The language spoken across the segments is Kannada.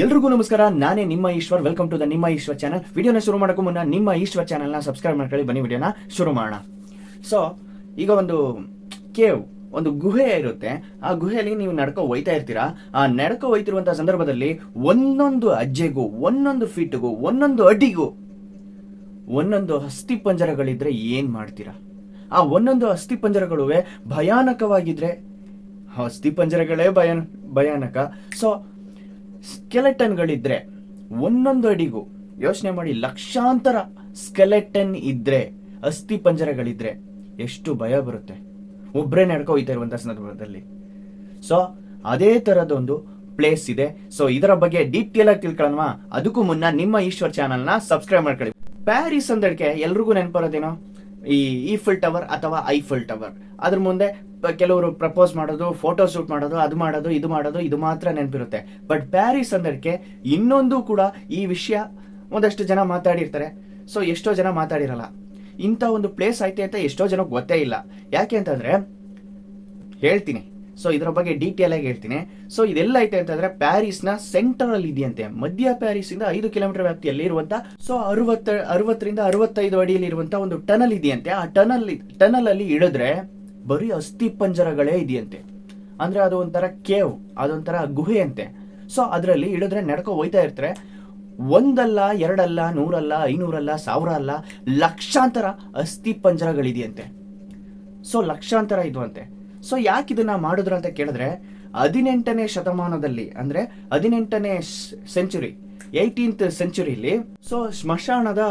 ಎಲ್ರಿಗೂ ನಮಸ್ಕಾರ. ನಾನೇ ನಿಮ್ಮ ಈಶ್ವರ್. ವೆಲ್ಕಮ್ ಟು ದ ನಿಮ್ಮ ಈಶ್ವರ್ ಚಾನಲ್. ವಿಡಿಯೋನ ಶುರು ಮಾಡೋಕ್ಕೂ ಮುನ್ನ ನಿಮ್ಮ ಈಶ್ವರ್ ಚಾನಲ್ನ ಸಬ್ಸ್ಕ್ರೈಬ್ ಮಾಡ್ಕೊಳ್ಳಿ. ಬನ್ನಿ ವಿಡಿಯೋನ ಶುರು ಮಾಡೋಣ. ಸೊ ಈಗ ಒಂದು ಕೇವ್, ಒಂದು ಗುಹೆ ಇರುತ್ತೆ. ಆ ಗುಹೆಯಲ್ಲಿ ನೀವು ನಡ್ಕೊ ಹೋಯ್ತಾ ಇರ್ತೀರಾ. ಆ ನಡ್ಕೊ ಹೋಯ್ತಿರುವಂತಹ ಸಂದರ್ಭದಲ್ಲಿ ಒಂದೊಂದು ಅಜ್ಜೆಗೂ, ಒಂದೊಂದು ಫೀಟ್ಗೂ, ಒಂದೊಂದು ಅಡಿಗೂ ಒಂದೊಂದು ಅಸ್ಥಿ ಪಂಜರಗಳಿದ್ರೆ ಏನ್ ಮಾಡ್ತೀರಾ? ಆ ಒಂದೊಂದು ಅಸ್ಥಿ ಪಂಜರಗಳುವೆ ಭಯಾನಕವಾಗಿದ್ರೆ, ಅಸ್ಥಿ ಪಂಜರಗಳೇ ಭಯಾನಕ. ಸೊ ಸ್ಕೆಲೆಟನ್ಗಳಿದ್ರೆ ಒಂದೊಂದು ಅಡಿಗೂ ಯೋಚನೆ ಮಾಡಿ, ಲಕ್ಷಾಂತರ ಸ್ಕೆಲೆಟನ್ ಇದ್ರೆ, ಅಸ್ಥಿ ಪಂಜರಗಳಿದ್ರೆ ಎಷ್ಟು ಭಯ ಬರುತ್ತೆ ಒಬ್ರೇ ನಡ್ಕೊ ಹೋಯ್ತಾ ಇರುವಂತಹ ಸಂದರ್ಭದಲ್ಲಿ. ಸೊ ಅದೇ ತರದೊಂದು ಪ್ಲೇಸ್ ಇದೆ. ಸೊ ಇದರ ಬಗ್ಗೆ ಡೀಟೇಲ್ ಆಗಿ ತಿಳ್ಕೊಳ್ಳೋಣ. ಅದಕ್ಕೂ ಮುನ್ನ ನಿಮ್ಮ ಈಶ್ವರ್ ಚಾನಲ್ನ ಸಬ್ಸ್ಕ್ರೈಬ್ ಮಾಡ್ಕೊಳ್ಳಿ. ಪ್ಯಾರಿಸ್ ಅಂದಕ್ಕೆ ಎಲ್ರಿಗೂ ನೆನಪರೋದೇನೋ ಈ ಈಫಿಲ್ ಟವರ್ ಅಥವಾ ಐಫಿಲ್ ಟವರ್. ಅದ್ರ ಮುಂದೆ ಕೆಲವರು ಪ್ರಪೋಸ್ ಮಾಡೋದು, ಫೋಟೋ ಶೂಟ್ ಮಾಡೋದು, ಅದು ಮಾಡೋದು, ಇದು ಮಾತ್ರ ನೆನಪಿರುತ್ತೆ. ಬಟ್ ಪ್ಯಾರಿಸ್ ಅಂದಕ್ಕೆ ಇನ್ನೊಂದು ಕೂಡ ಈ ವಿಷಯ ಒಂದಷ್ಟು ಜನ ಮಾತಾಡಿರ್ತಾರೆ. ಸೊ ಎಷ್ಟೋ ಜನ ಮಾತಾಡಿರಲ್ಲ. ಇಂಥ ಒಂದು ಪ್ಲೇಸ್ ಐತೆ ಅಂತ ಎಷ್ಟೋ ಜನಕ್ಕೆ ಗೊತ್ತೇ ಇಲ್ಲ. ಯಾಕೆ ಅಂತಂದ್ರೆ ಹೇಳ್ತೀನಿ. ಸೊ ಇದರ ಬಗ್ಗೆ ಡೀಟೇಲ್ ಆಗಿ ಹೇಳ್ತೀನಿ. ಸೊ ಇದೆಲ್ಲ ಐತೆ ಅಂತಂದ್ರೆ ಪ್ಯಾರಿಸ್ನ ಸೆಂಟರ್ ಅಲ್ಲಿ ಇದೆಯಂತೆ. ಮಧ್ಯ ಪ್ಯಾರಿಸ್ ಇಂದ 5 ಕಿಲೋಮೀಟರ್ ವ್ಯಾಪ್ತಿಯಲ್ಲಿ ಇರುವಂತ, ಸೊ 60ರಿಂದ 65 ಅಡಿಯಲ್ಲಿ ಇರುವಂತ ಒಂದು ಟನಲ್ ಇದೆಯಂತೆ. ಆ ಟನಲ್ ಅಲ್ಲಿ ಇಳಿದ್ರೆ ಬರೀ ಅಸ್ಥಿ ಪಂಜರಗಳೇ ಇದೆಯಂತೆ. ಅಂದ್ರೆ ಅದು ಒಂಥರ ಕೇವ್, ಅದೊಂಥರ ಗುಹೆ ಅಂತೆ. ಸೊ ಅದರಲ್ಲಿ ಇಳಿದ್ರೆ ನಡ್ಕೊ ಹೋಯ್ತಾ ಇರ್ತಾರೆ. ಒಂದಲ್ಲ, ಎರಡಲ್ಲ, 100 ಅಲ್ಲ, 500 ಅಲ್ಲ, 1000 ಅಲ್ಲ, ಲಕ್ಷಾಂತರ ಅಸ್ಥಿ ಪಂಜರಗಳಿದೆಯಂತೆ. ಸೊ ಲಕ್ಷಾಂತರ ಇದ್ವಂತೆ. ಸೊ ಯಾಕೆ ಇದನ್ನ ಮಾಡಿದ್ರು ಅಂತ ಕೇಳಿದ್ರೆ, 18ನೇ ಶತಮಾನದಲ್ಲಿ, ಅಂದ್ರೆ 18ನೇ ಸೆಂಚುರಿ, 18th ಸೆಂಚುರಿಲಿ ಸೊ ಸ್ಮಶಾನದ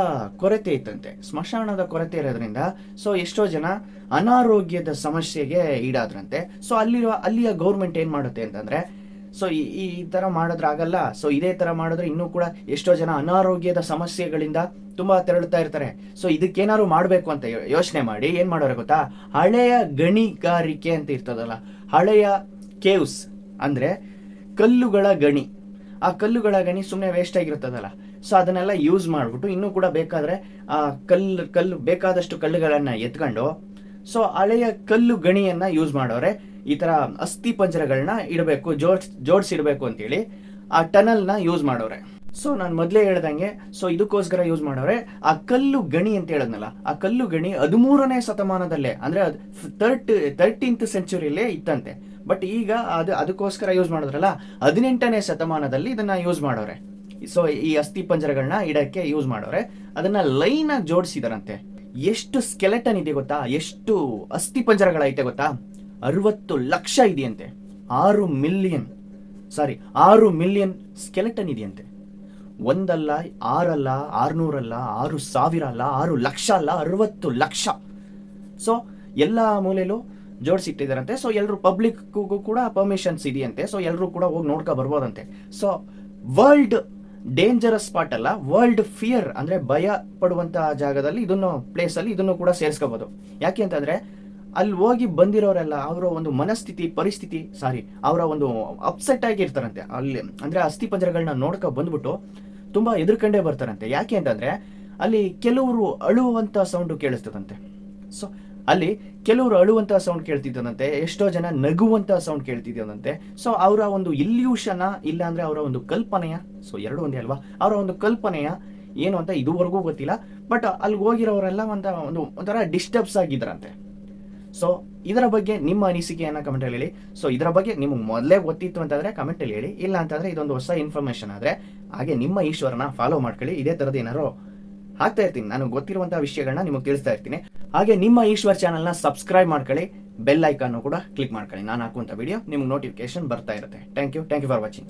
ಕೊರತೆ ಇತ್ತಂತೆ. ಸ್ಮಶಾನದ ಕೊರತೆ ಇರೋದ್ರಿಂದ ಸೊ ಎಷ್ಟೋ ಜನ ಅನಾರೋಗ್ಯದ ಸಮಸ್ಯೆಗೆ ಈಡಾದ್ರಂತೆ. ಸೊ ಅಲ್ಲಿಯ ಗೌರ್ಮೆಂಟ್ ಏನ್ ಮಾಡುತ್ತೆ ಅಂತಂದ್ರೆ, ಸೊ ಈ ತರ ಮಾಡಿದ್ರಾಗಲ್ಲ, ಸೊ ಇದೇ ತರ ಮಾಡಿದ್ರೆ ಇನ್ನೂ ಕೂಡ ಎಷ್ಟೋ ಜನ ಅನಾರೋಗ್ಯದ ಸಮಸ್ಯೆಗಳಿಂದ ತುಂಬಾ ತೆರಳುತ್ತಾ ಇರ್ತಾರೆ. ಸೊ ಇದಕ್ಕೇನಾದ್ರು ಮಾಡ್ಬೇಕು ಅಂತ ಯೋಚನೆ ಮಾಡಿ ಏನ್ ಮಾಡೋರು ಗೊತ್ತಾ, ಹಳೆಯ ಗಣಿಗಾರಿಕೆ ಅಂತ ಇರ್ತದಲ್ಲ, ಹಳೆಯ ಕೇವ್ಸ್ ಅಂದ್ರೆ ಕಲ್ಲುಗಳ ಗಣಿ. ಆ ಕಲ್ಲುಗಳ ಗಣಿ ಸುಮ್ಮನೆ ವೇಸ್ಟ್ ಆಗಿರುತ್ತದಲ್ಲ, ಸೊ ಅದನ್ನೆಲ್ಲ ಯೂಸ್ ಮಾಡ್ಬಿಟ್ಟು ಇನ್ನೂ ಕೂಡ ಬೇಕಾದ್ರೆ ಆ ಕಲ್ಲು ಬೇಕಾದಷ್ಟು ಕಲ್ಲುಗಳನ್ನ ಎತ್ಕೊಂಡು, ಸೊ ಹಳೆಯ ಕಲ್ಲು ಗಣಿಯನ್ನ ಯೂಸ್ ಮಾಡೋರೆ ಈ ತರ ಅಸ್ಥಿ ಪಂಜರಗಳನ್ನ ಇಡಬೇಕು, ಜೋಡಿಸಿಡ್ಬೇಕು ಅಂತೇಳಿ ಆ ಟನಲ್ ನ ಯೂಸ್ ಮಾಡೋರೆ. ಸೊ ನಾನು ಮೊದಲೇ ಹೇಳ್ದಂಗೆ, ಸೊ ಇದಕ್ಕೋಸ್ಕರ ಯೂಸ್ ಮಾಡೋರೆ. ಆ ಕಲ್ಲು ಗಣಿ ಅಂತ ಹೇಳದ್ನಲ್ಲ, ಆ ಕಲ್ಲು ಗಣಿ 13ನೇ ಶತಮಾನದಲ್ಲೇ, ಅಂದ್ರೆ 13th ಸೆಂಚುರಿಲೇ ಇತ್ತಂತೆ. ಬಟ್ ಈಗ ಅದಕ್ಕೋಸ್ಕರ ಯೂಸ್ ಮಾಡಿದ್ರಲ್ಲ, 18ನೇ ಶತಮಾನದಲ್ಲಿ ಇದನ್ನ ಯೂಸ್ ಮಾಡೋರೆ. ಸೊ ಈ ಅಸ್ಥಿ ಪಂಜರಗಳನ್ನ ಇಡಕ್ಕೆ ಯೂಸ್ ಮಾಡೋರೆ. ಅದನ್ನ ಲೈನ್ ಆಗಿ ಜೋಡಿಸಿದಾರಂತೆ. ಎಷ್ಟು ಸ್ಕೆಲೆಟನ್ ಇದೆ ಗೊತ್ತಾ, ಎಷ್ಟು ಅಸ್ಥಿ ಪಂಜರಗಳೈತೆ ಗೊತ್ತಾ, 60 ಲಕ್ಷ ಇದೆಯಂತೆ. 6 ಮಿಲಿಯನ್ ಸ್ಕೆಲೆಟನ್ ಇದೆಯಂತೆ. ಒಂದಲ್ಲ, 6 ಅಲ್ಲ, 600 ಅಲ್ಲ, 6000 ಅಲ್ಲ, 6 ಲಕ್ಷ ಅಲ್ಲ, 60 ಲಕ್ಷ. ಸೊ ಎಲ್ಲ ಮೂಲೆಯಲ್ಲೂ ಜೋಡಿಸಿಟ್ಟಿದಾರಂತೆ. ಸೊ ಎಲ್ಲರೂ ಪಬ್ಲಿಕ್ಗೂ ಕೂಡ ಪರ್ಮಿಷನ್ಸ್ ಇದೆಯಂತೆ. ಸೊ ಎಲ್ಲರೂ ಕೂಡ ಹೋಗಿ ನೋಡ್ಕೊ ಬರ್ಬೋದಂತೆ. ಸೊ ವರ್ಲ್ಡ್ ಡೇಂಜರಸ್ ಸ್ಪಾಟ್ ಅಲ್ಲ, ವರ್ಲ್ಡ್ ಫಿಯರ್ ಅಂದ್ರೆ ಭಯ ಪಡುವಂತಹ ಜಾಗದಲ್ಲಿ ಇದನ್ನು ಪ್ಲೇಸ್ ಅಲ್ಲಿ ಇದನ್ನು ಕೂಡ ಸೇರಿಸ್ಕೋಬಹುದು. ಯಾಕೆ ಅಂತಂದ್ರೆ ಅಲ್ಲಿ ಹೋಗಿ ಬಂದಿರೋರೆಲ್ಲ ಅವರ ಒಂದು ಅವರ ಒಂದು ಅಪ್ಸೆಟ್ ಆಗಿ ಇರ್ತಾರಂತೆ. ಅಲ್ಲಿ ಅಂದ್ರೆ ಅಸ್ಥಿ ಪಂಜರಗಳನ್ನ ನೋಡ್ಕೊ ಬಂದ್ಬಿಟ್ಟು ತುಂಬಾ ಎದುರ್ಕೊಂಡೇ ಬರ್ತಾರಂತೆ. ಯಾಕೆ ಅಂತಂದ್ರೆ ಅಲ್ಲಿ ಕೆಲವರು ಅಳುವಂತ ಸೌಂಡ್ ಕೇಳಿಸ್ತದಂತೆ. ಸೊ ಅಲ್ಲಿ ಕೆಲವರು ಅಳುವಂತಹ ಸೌಂಡ್ ಕೇಳ್ತಿದ್ದಂತೆ, ಎಷ್ಟೋ ಜನ ನಗುವಂತಹ ಸೌಂಡ್ ಕೇಳ್ತಿದ್ದಂತೆ. ಸೊ ಅವರ ಒಂದು ಇಲ್ಯೂಷನ್ ಇಲ್ಲ ಅಂದ್ರೆ ಅವರ ಒಂದು ಕಲ್ಪನೆಯ, ಸೊ ಎರಡು ಒಂದೇ ಅಲ್ವಾ, ಅವರ ಒಂದು ಕಲ್ಪನೆಯ ಏನು ಅಂತ ಇದುವರೆಗೂ ಗೊತ್ತಿಲ್ಲ. ಬಟ್ ಅಲ್ಲಿ ಹೋಗಿರೋರೆಲ್ಲ ಒಂಥರ ಡಿಸ್ಟರ್ಬ್ಸ್ ಆಗಿದ್ರಂತೆ. ಸೊ ಇದರ ಬಗ್ಗೆ ನಿಮ್ಮ ಅನಿಸಿಕೆಯನ್ನ ಕಮೆಂಟ್ ಅಲ್ಲಿ ಹೇಳಿ. ಸೊ ಇದರ ಬಗ್ಗೆ ನಿಮ್ಗೆ ಮೊದಲೇ ಗೊತ್ತಿತ್ತು ಅಂತಂದ್ರೆ ಕಮೆಂಟ್ ಅಲ್ಲಿ ಹೇಳಿ. ಇಲ್ಲ ಅಂತಂದ್ರೆ ಇದೊಂದು ಹೊಸ ಇನ್ಫಾರ್ಮೇಶನ್ ಆದ್ರೆ ಹಾಗೆ ನಿಮ್ಮ ಈಶ್ವರನ ಫಾಲೋ ಮಾಡ್ಕೊಳ್ಳಿ. ಇದೇ ತರದ್ ಏನಾರು ಹಾಕ್ತಾ ಇರ್ತೀನಿ, ನಾನು ಗೊತ್ತಿರುವಂತಹ ವಿಷಯಗಳನ್ನ ನಿಮಗೆ ತಿಳಿಸ್ತಾ ಇರ್ತೀನಿ. ಹಾಗೆ ನಿಮ್ಮ ಈಶ್ವರ್ ಚಾನಲ್ನ ಸಬ್ಸ್ಕ್ರೈಬ್ ಮಾಡ್ಕೊಳ್ಳಿ, ಬೆಲ್ ಐಕಾನ್ ಕೂಡ ಕ್ಲಿಕ್ ಮಾಡ್ಕೊಳ್ಳಿ. ನಾನು ಹಾಕುವಂತ ವಿಡಿಯೋ ನಿಮ್ಗೆ ನೋಟಿಫಿಕೇಶನ್ ಬರ್ತಾ ಇರುತ್ತೆ. Thank you for watching.